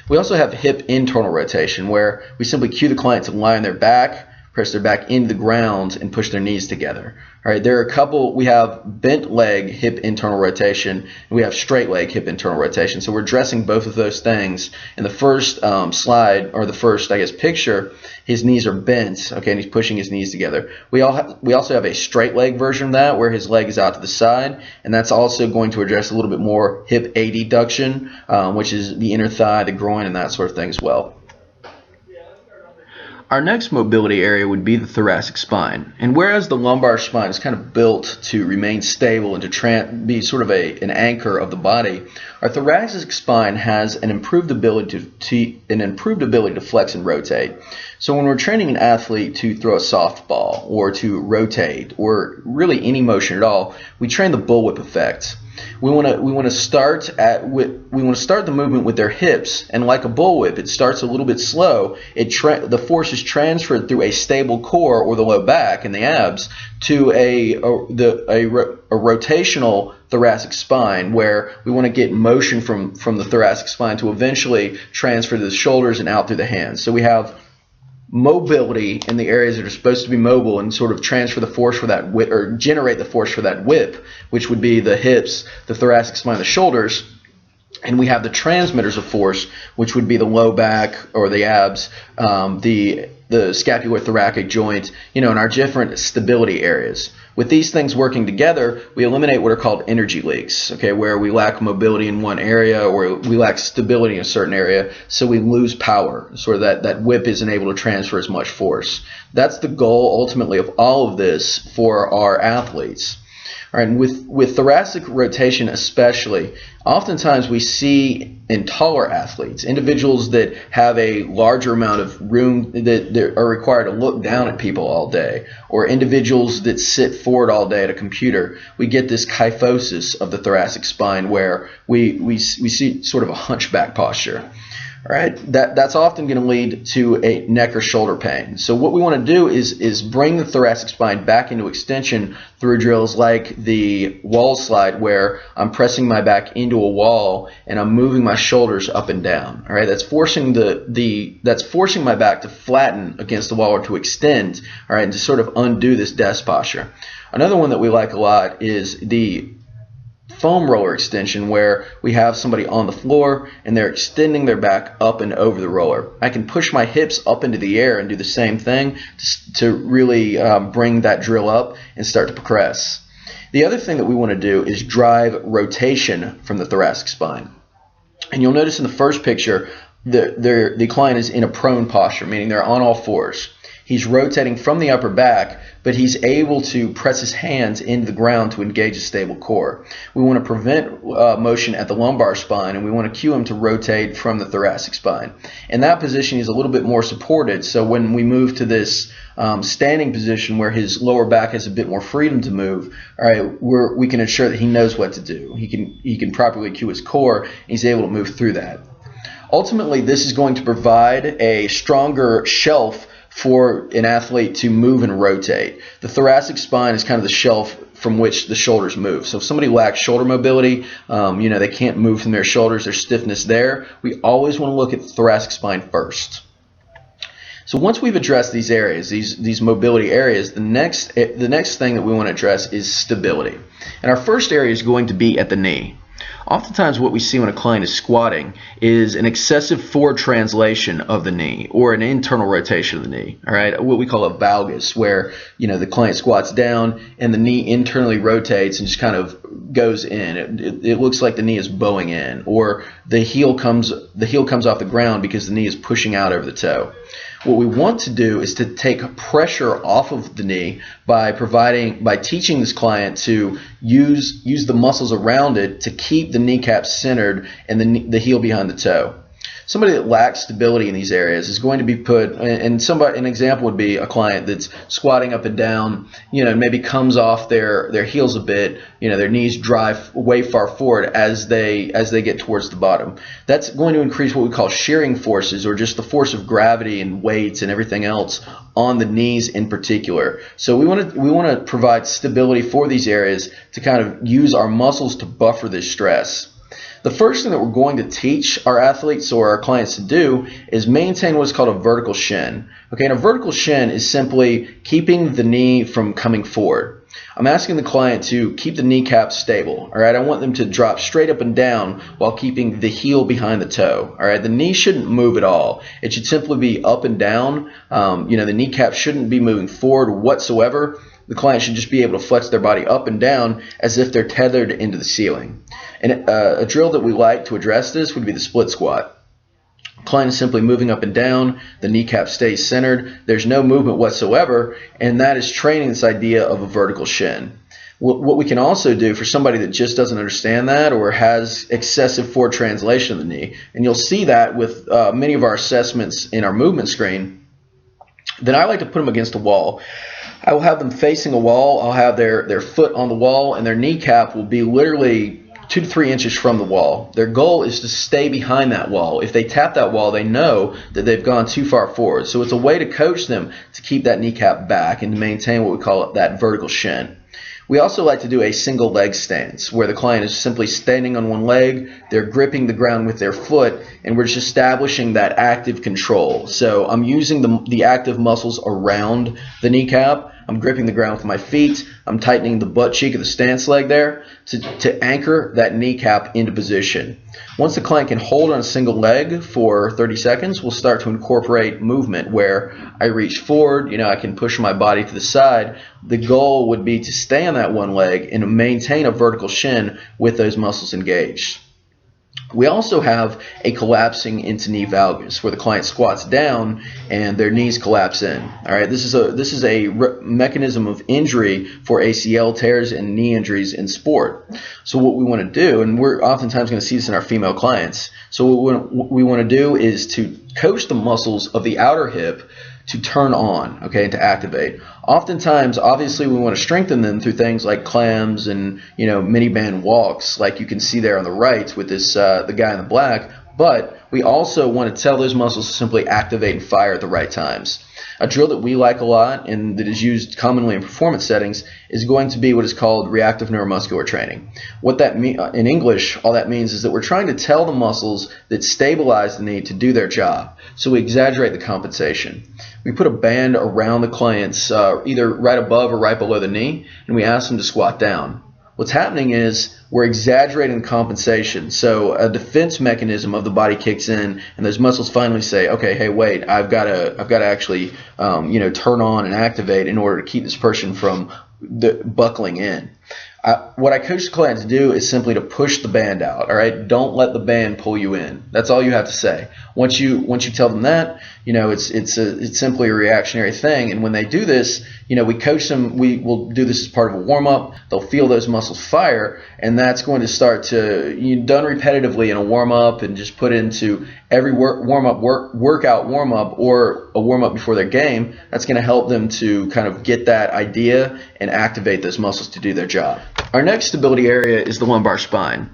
We also have hip internal rotation, where we simply cue the client to lie on their back, press their back into the ground, and push their knees together. All right, there are a couple. We have bent leg hip internal rotation, and we have straight leg hip internal rotation. So we're addressing both of those things. In the first slide, or the first, I guess, picture, his knees are bent, okay, and he's pushing his knees together. We also have a straight leg version of that, where his leg is out to the side, and that's also going to address a little bit more hip adduction, which is the inner thigh, the groin, and that sort of thing as well. Our next mobility area would be the thoracic spine. And whereas the lumbar spine is kind of built to remain stable and to be sort of an anchor of the body, our thoracic spine has an improved ability to flex and rotate. So when we're training an athlete to throw a softball or to rotate or really any motion at all, we train the bullwhip effect. We want to start the movement with their hips, and like a bullwhip, it starts a little bit slow. The force is transferred through a stable core or the low back and the abs to a rotational thoracic spine, where we want to get motion from the thoracic spine to eventually transfer to the shoulders and out through the hands. So we have mobility in the areas that are supposed to be mobile and sort of transfer the force for that whip, or generate the force for that whip, which would be the hips, the thoracic spine, the shoulders. And we have the transmitters of force, which would be the low back or the abs, the scapulothoracic joint, in our different stability areas. With these things working together, we eliminate what are called energy leaks, okay, where we lack mobility in one area or we lack stability in a certain area, so we lose power, so that whip isn't able to transfer as much force. That's the goal ultimately of all of this for our athletes. All right, and with thoracic rotation especially, oftentimes we see in taller athletes, individuals that have a larger amount of room that are required to look down at people all day, or individuals that sit forward all day at a computer, we get this kyphosis of the thoracic spine, where we see sort of a hunchback posture. All right, that's often going to lead to a neck or shoulder pain. So what we want to do is bring the thoracic spine back into extension through drills like the wall slide, where I'm pressing my back into a wall and I'm moving my shoulders up and down. All right, that's forcing that's forcing my back to flatten against the wall or to extend. All right, and to sort of undo this desk posture. Another one that we like a lot is the foam roller extension, where we have somebody on the floor and they're extending their back up and over the roller. I can push my hips up into the air and do the same thing to really bring that drill up and start to progress. The other thing that we want to do is drive rotation from the thoracic spine. And you'll notice in the first picture, the client is in a prone posture, meaning they're on all fours. He's rotating from the upper back, but he's able to press his hands into the ground to engage a stable core. We want to prevent motion at the lumbar spine, and we want to cue him to rotate from the thoracic spine. In that position, he's a little bit more supported, so when we move to this standing position where his lower back has a bit more freedom to move, all right, we can ensure that he knows what to do. He can properly cue his core, and he's able to move through that. Ultimately, this is going to provide a stronger shelf for an athlete to move and rotate. The thoracic spine is kind of the shelf from which the shoulders move. So if somebody lacks shoulder mobility, they can't move from their shoulders, there's stiffness there, we always want to look at the thoracic spine first. So once we've addressed these areas, these mobility areas, the next thing that we want to address is stability. And our first area is going to be at the knee. Oftentimes what we see when a client is squatting is an excessive forward translation of the knee, or an internal rotation of the knee, all right, what we call a valgus, where the client squats down and the knee internally rotates and just kind of goes in. It looks like the knee is bowing in, or the heel comes off the ground because the knee is pushing out over the toe. What we want to do is to take pressure off of the knee by teaching this client to use the muscles around it to keep the kneecap centered and the heel behind the toe. Somebody that lacks stability in these areas is going to be put, and an example would be a client that's squatting up and down, maybe comes off their heels a bit, their knees drive way far forward as they get towards the bottom. That's going to increase what we call shearing forces, or just the force of gravity and weights and everything else on the knees in particular. So we want to provide stability for these areas to kind of use our muscles to buffer this stress. The first thing that we're going to teach our athletes or our clients to do is maintain what's called a vertical shin. Okay, and a vertical shin is simply keeping the knee from coming forward. I'm asking the client to keep the kneecap stable. All right, I want them to drop straight up and down while keeping the heel behind the toe. All right, the knee shouldn't move at all. It should simply be up and down. The kneecap shouldn't be moving forward whatsoever. The client should just be able to flex their body up and down as if they're tethered into the ceiling. And a drill that we like to address this would be the split squat. Client is simply moving up and down, the kneecap stays centered, there's no movement whatsoever, and that is training this idea of a vertical shin. What we can also do for somebody that just doesn't understand that or has excessive forward translation of the knee, and you'll see that with many of our assessments in our movement screen, then I like to put them against a wall. I will have them facing a wall, I'll have their foot on the wall, and their kneecap will be literally 2 to 3 inches from the wall. Their goal is to stay behind that wall. If they tap that wall, they know that they've gone too far forward. So it's a way to coach them to keep that kneecap back and to maintain what we call that vertical shin. We also like to do a single leg stance where the client is simply standing on one leg, they're gripping the ground with their foot, and we're just establishing that active control. So I'm using the active muscles around the kneecap. I'm gripping the ground with my feet. I'm tightening the butt cheek of the stance leg there to anchor that kneecap into position. Once the client can hold on a single leg for 30 seconds, we'll start to incorporate movement where I reach forward, I can push my body to the side. The goal would be to stay on that one leg and maintain a vertical shin with those muscles engaged. We also have a collapsing into knee valgus where the client squats down and their knees collapse in. All right, this is a mechanism of injury for ACL tears and knee injuries in sport. So what we want to do, and we're oftentimes going to see this in our female clients, so what we want to do is to coach the muscles of the outer hip to turn on, okay, and to activate. Oftentimes, obviously, we want to strengthen them through things like clams and mini band walks, like you can see there on the right with this the guy in the black. But we also want to tell those muscles to simply activate and fire at the right times. A drill that we like a lot and that is used commonly in performance settings is going to be what is called reactive neuromuscular training. What that in English, all that means is that we're trying to tell the muscles that stabilize the knee to do their job. So we exaggerate the compensation. We put a band around the client's either right above or right below the knee, and we ask them to squat down. What's happening is we're exaggerating the compensation. So a defense mechanism of the body kicks in, and those muscles finally say, okay, hey, wait, I've got to actually turn on and activate in order to keep this person from buckling in. What I coach the client to do is simply to push the band out. All right, don't let the band pull you in. That's all you have to say. Once you tell them that, it's simply a reactionary thing. And when they do this, we coach them. We will do this as part of a warm up. They'll feel those muscles fire, and that's going to start to done repetitively in a warm up, and just put into every workout warm up or a warm up before their game. That's going to help them to kind of get that idea and activate those muscles to do their job. Our next stability area is the lumbar spine.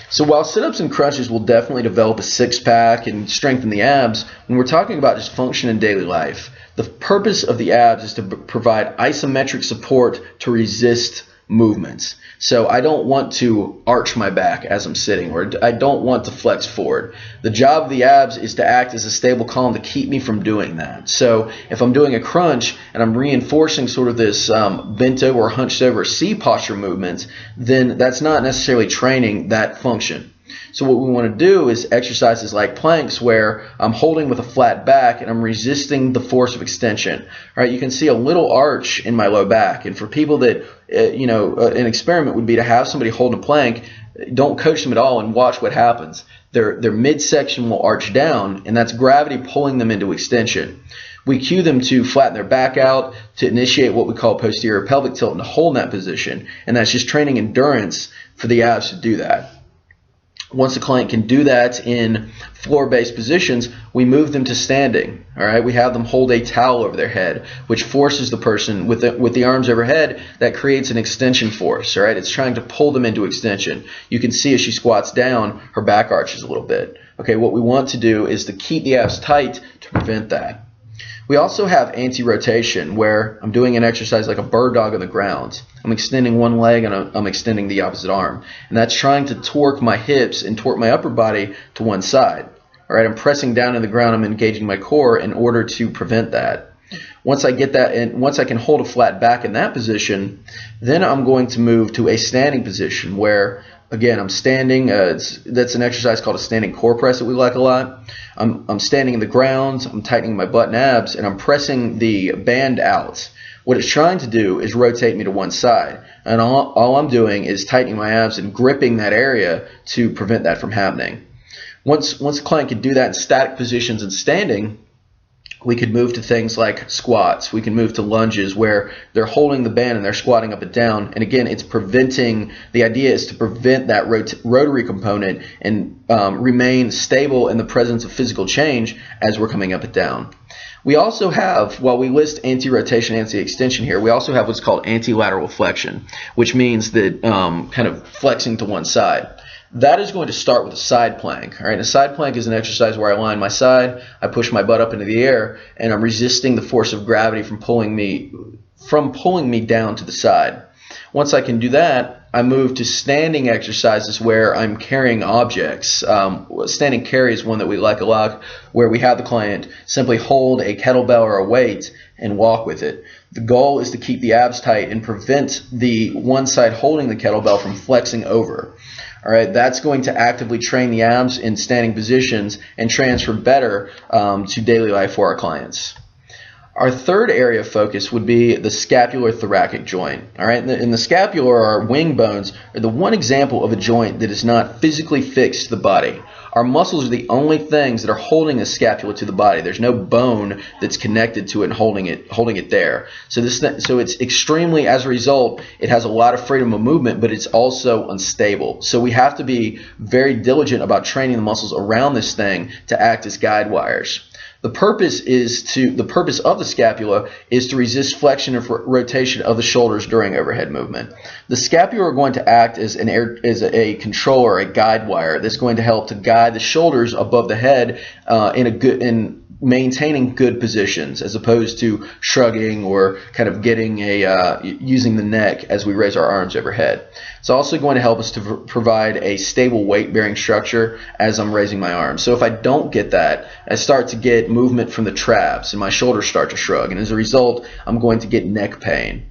So while sit-ups and crunches will definitely develop a six-pack and strengthen the abs, when we're talking about just function in daily life, the purpose of the abs is to provide isometric support to resist movements. So I don't want to arch my back as I'm sitting, or I don't want to flex forward. The job of the abs is to act as a stable column to keep me from doing that. So if I'm doing a crunch and I'm reinforcing sort of this bent over or hunched over C posture movements, then that's not necessarily training that function. So what we want to do is exercises like planks where I'm holding with a flat back and I'm resisting the force of extension. All right, you can see a little arch in my low back. And for people that, an experiment would be to have somebody hold a plank, don't coach them at all and watch what happens. Their midsection will arch down, and that's gravity pulling them into extension. We cue them to flatten their back out, to initiate what we call posterior pelvic tilt, and to hold in that position. And that's just training endurance for the abs to do that. Once the client can do that in floor-based positions, we move them to standing. All right, we have them hold a towel over their head, which forces the person with the arms overhead. That creates an extension force. All right, it's trying to pull them into extension. You can see as she squats down, her back arches a little bit. Okay, what we want to do is to keep the abs tight to prevent that. We also have anti-rotation, where I'm doing an exercise like a bird dog on the ground. I'm extending one leg and I'm extending the opposite arm. And that's trying to torque my hips and torque my upper body to one side. All right, I'm pressing down in the ground, I'm engaging my core in order to prevent that. Once I get that, and once I can hold a flat back in that position, then I'm going to move to a standing position where, again, I'm standing. That's an exercise called a standing core press that we like a lot. I'm standing in the ground, I'm tightening my butt and abs, and I'm pressing the band out. What it's trying to do is rotate me to one side. And all I'm doing is tightening my abs and gripping that area to prevent that from happening. Once the client can do that in static positions and standing, we could move to things like squats. We can move to lunges where they're holding the band and they're squatting up and down. And again, it's preventing, the idea is to prevent that rotary component and remain stable in the presence of physical change as we're coming up and down. We also have, while we list anti-rotation, anti-extension here, we also have what's called anti-lateral flexion, which means that kind of flexing to one side. That is going to start with a side plank. All right, a side plank is an exercise where I line my side, I push my butt up into the air, and I'm resisting the force of gravity from pulling me down to the side. Once I can do that, I move to standing exercises where I'm carrying objects. Standing carry is one that we like a lot, where we have the client simply hold a kettlebell or a weight and walk with it. The goal is to keep the abs tight and prevent the one side holding the kettlebell from flexing over. All right, that's going to actively train the abs in standing positions and transfer better to daily life for our clients. Our third area of focus would be the scapular-thoracic joint. All right, and the scapula, or our wing bones, are the one example of a joint that is not physically fixed to the body. Our muscles are the only things that are holding the scapula to the body. There's no bone that's connected to it and holding it there. So it's extremely, as a result, it has a lot of freedom of movement, but it's also unstable. So we have to be very diligent about training the muscles around this thing to act as guide wires. The purpose of the scapula is to resist flexion and rotation of the shoulders during overhead movement. The scapula are going to act as a controller, a guide wire that's going to help to guide the shoulders above the head in maintaining good positions, as opposed to shrugging or kind of getting using the neck as we raise our arms overhead. It's also going to help us to provide a stable weight-bearing structure as I'm raising my arms. So if I don't get that, I start to get movement from the traps and my shoulders start to shrug, and as a result, I'm going to get neck pain.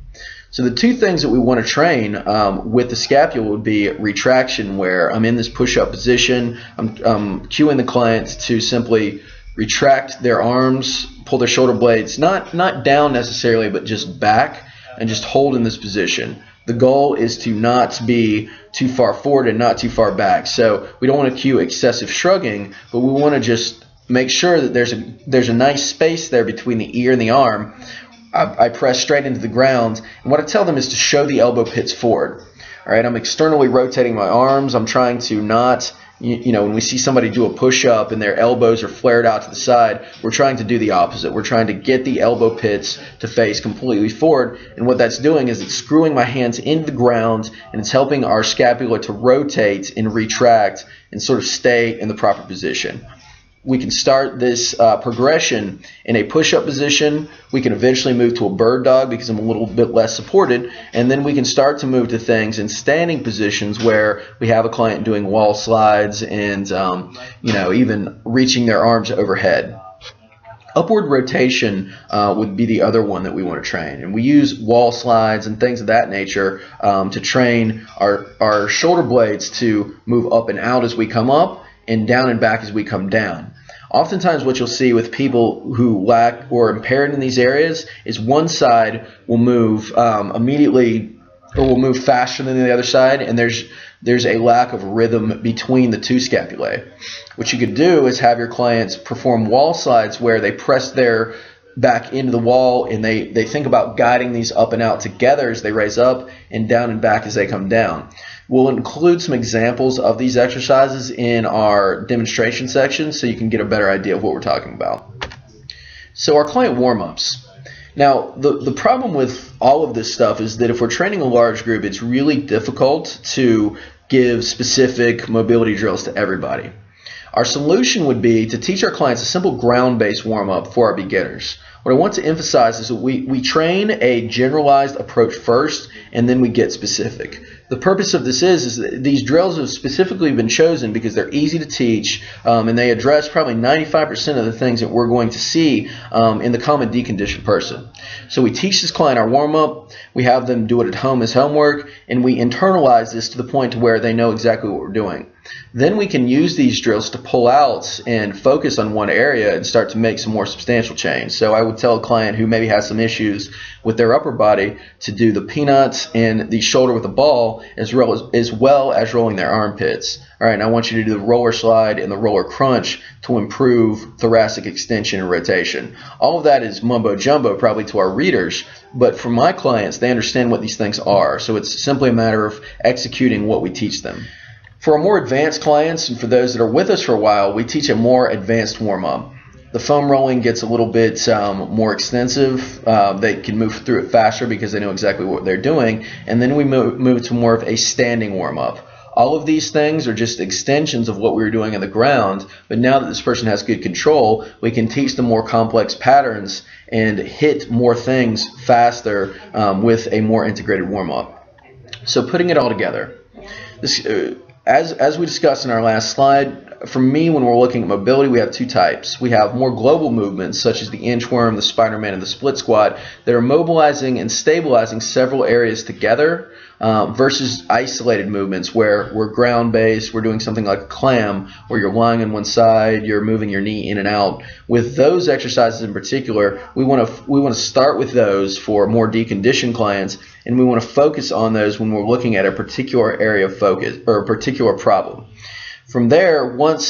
So the two things that we want to train with the scapula would be retraction, where I'm in this push-up position. I'm cueing the client to simply retract their arms, pull their shoulder blades, not down necessarily, but just back, and just hold in this position. The goal is to not be too far forward and not too far back. So we don't want to cue excessive shrugging, but we want to just make sure that there's a nice space there between the ear and the arm. I press straight into the ground, and what I tell them is to show the elbow pits forward. All right, I'm externally rotating my arms. I'm trying to not, when we see somebody do a push-up and their elbows are flared out to the side, we're trying to do the opposite. We're trying to get the elbow pits to face completely forward, and what that's doing is it's screwing my hands into the ground, and it's helping our scapula to rotate and retract and sort of stay in the proper position. We can start this progression in a push-up position. We can eventually move to a bird dog because I'm a little bit less supported, and then we can start to move to things in standing positions where we have a client doing wall slides and even reaching their arms overhead. Upward rotation would be the other one that we want to train, and we use wall slides and things of that nature to train our shoulder blades to move up and out as we come up and down and back as we come down. Oftentimes what you'll see with people who lack or are impaired in these areas is one side will move immediately or will move faster than the other side, and there's a lack of rhythm between the two scapulae. What you could do is have your clients perform wall slides where they press their back into the wall and they think about guiding these up and out together as they raise up and down and back as they come down. We'll include some examples of these exercises in our demonstration section so you can get a better idea of what we're talking about. So our client warm-ups. Now, the problem with all of this stuff is that if we're training a large group, it's really difficult to give specific mobility drills to everybody. Our solution would be to teach our clients a simple ground-based warm-up for our beginners. What I want to emphasize is that we train a generalized approach first, and then we get specific. The purpose of this is that these drills have specifically been chosen because they're easy to teach, and they address probably 95% of the things that we're going to see in the common deconditioned person. So we teach this client our warm-up, we have them do it at home as homework, and we internalize this to the point to where they know exactly what we're doing. Then we can use these drills to pull out and focus on one area and start to make some more substantial change. So I would tell a client who maybe has some issues with their upper body to do the peanuts and the shoulder with a ball as well as rolling their armpits. All right, and I want you to do the roller slide and the roller crunch to improve thoracic extension and rotation. All of that is mumbo jumbo probably to our readers, but for my clients, they understand what these things are. So it's simply a matter of executing what we teach them. For our more advanced clients and for those that are with us for a while, we teach a more advanced warm-up. The foam rolling gets a little bit more extensive. They can move through it faster because they know exactly what they're doing. And then we move to more of a standing warm-up. All of these things are just extensions of what we were doing on the ground, but now that this person has good control, we can teach them more complex patterns and hit more things faster with a more integrated warm-up. So putting it all together. As we discussed in our last slide, for me, when we're looking at mobility, we have two types. We have more global movements, such as the inchworm, the Spider-Man, and the split squat, that are mobilizing and stabilizing several areas together, versus isolated movements where we're ground-based, we're doing something like a clam, where you're lying on one side, you're moving your knee in and out. With those exercises in particular, we want to start with those for more deconditioned clients, and we want to focus on those when we're looking at a particular area of focus or a particular problem. From there, but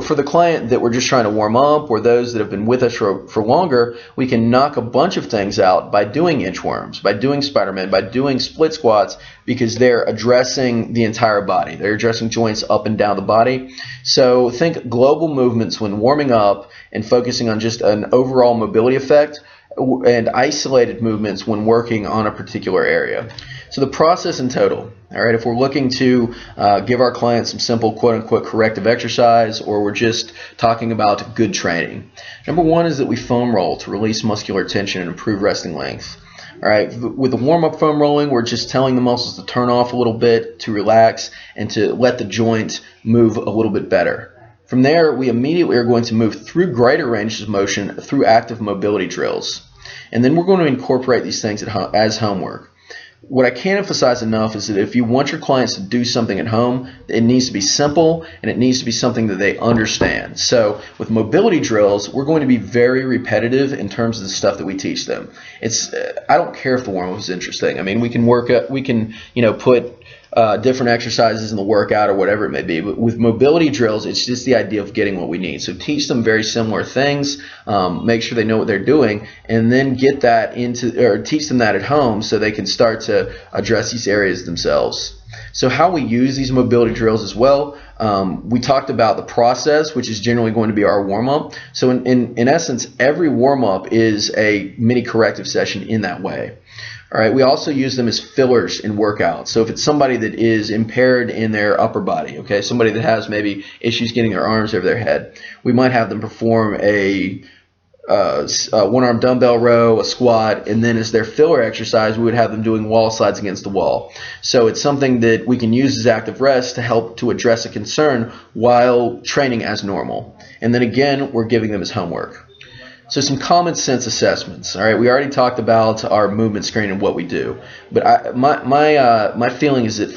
for the client that we're just trying to warm up, or those that have been with us for longer, we can knock a bunch of things out by doing inchworms, by doing Spider-Man, by doing split squats, because they're addressing the entire body. They're addressing joints up and down the body. So think global movements when warming up and focusing on just an overall mobility effect, and isolated movements when working on a particular area. So the process in total, all right, if we're looking to give our clients some simple quote-unquote corrective exercise, or we're just talking about good training. Number one is that we foam roll to release muscular tension and improve resting length. All right, with the warm-up foam rolling, we're just telling the muscles to turn off a little bit, to relax, and to let the joint move a little bit better. From there, we immediately are going to move through greater ranges of motion through active mobility drills. And then we're going to incorporate these things as homework. What I can't emphasize enough is that if you want your clients to do something at home, it needs to be simple and it needs to be something that they understand. So with mobility drills, we're going to be very repetitive in terms of the stuff that we teach them. I don't care if the warm-up is interesting. I mean, we can put different exercises in the workout or whatever it may be. But with mobility drills, it's just the idea of getting what we need. So teach them very similar things, make sure they know what they're doing, and then teach them that at home so they can start to address these areas themselves. So how we use these mobility drills as well, we talked about the process, which is generally going to be our warm-up. So in essence, every warm-up is a mini corrective session in that way. All right, we also use them as fillers in workouts. So if it's somebody that is impaired in their upper body, okay, somebody that has maybe issues getting their arms over their head, we might have them perform a one-arm dumbbell row, a squat, and then as their filler exercise, we would have them doing wall slides against the wall. So it's something that we can use as active rest to help to address a concern while training as normal. And then again, we're giving them as homework. So some common sense assessments. All right, we already talked about our movement screen and what we do, but my feeling is that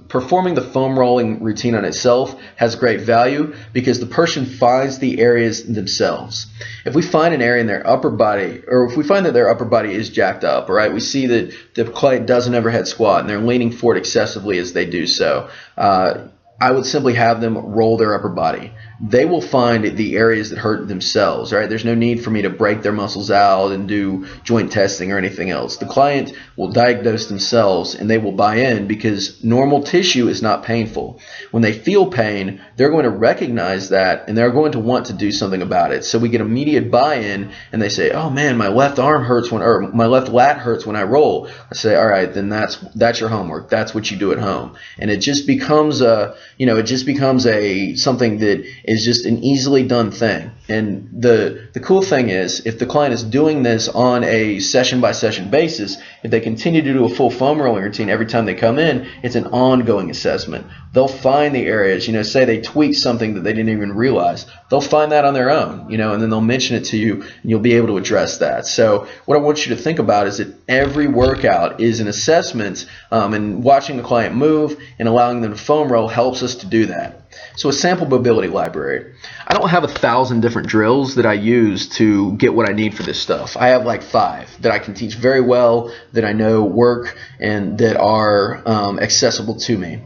performing the foam rolling routine on itself has great value because the person finds the areas themselves. If we find an area in their upper body, or if we find that their upper body is jacked up, all right, we see that the client does an overhead squat and they're leaning forward excessively as they do so, I would simply have them roll their upper body. they will find the areas that hurt themselves, right? There's no need for me to break their muscles out and do joint testing or anything else. The client will diagnose themselves and they will buy in because normal tissue is not painful. When they feel pain, they're going to recognize that and they're going to want to do something about it. So we get immediate buy-in and they say, oh man, my left arm hurts or my left lat hurts when I roll. I say, all right, then that's your homework. That's what you do at home. And it just becomes something that is just an easily done thing. And the cool thing is, if the client is doing this on a session by session basis, if they continue to do a full foam rolling routine every time they come in, it's an ongoing assessment. They'll find the areas, say they tweak something that they didn't even realize. They'll find that on their own, and then they'll mention it to you and you'll be able to address that. So what I want you to think about is that every workout is an assessment, and watching the client move and allowing them to foam roll helps us to do that. So a sample mobility library. I don't have 1,000 different drills that I use to get what I need for this stuff. I have like 5 that I can teach very well, that I know work, and that are accessible to me.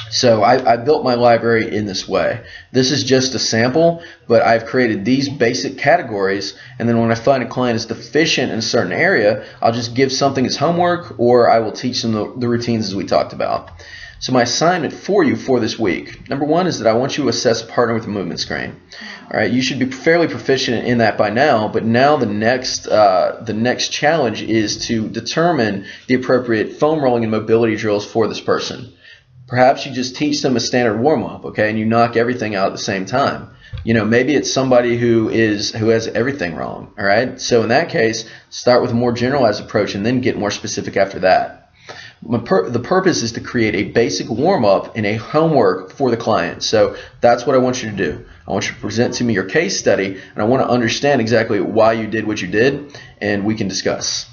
So I built my library in this way. This is just a sample, but I've created these basic categories, and then when I find a client is deficient in a certain area, I'll just give something as homework, or I will teach them the routines as we talked about. So my assignment for you for this week, number 1 is that I want you to assess a partner with a movement screen. All right, you should be fairly proficient in that by now, but now the next challenge is to determine the appropriate foam rolling and mobility drills for this person. Perhaps you just teach them a standard warm-up, okay, and you knock everything out at the same time. Maybe it's somebody who has everything wrong, all right? So in that case, start with a more generalized approach and then get more specific after that. The purpose is to create a basic warm-up and a homework for the client. So that's what I want you to do. I want you to present to me your case study, and I want to understand exactly why you did what you did, and we can discuss.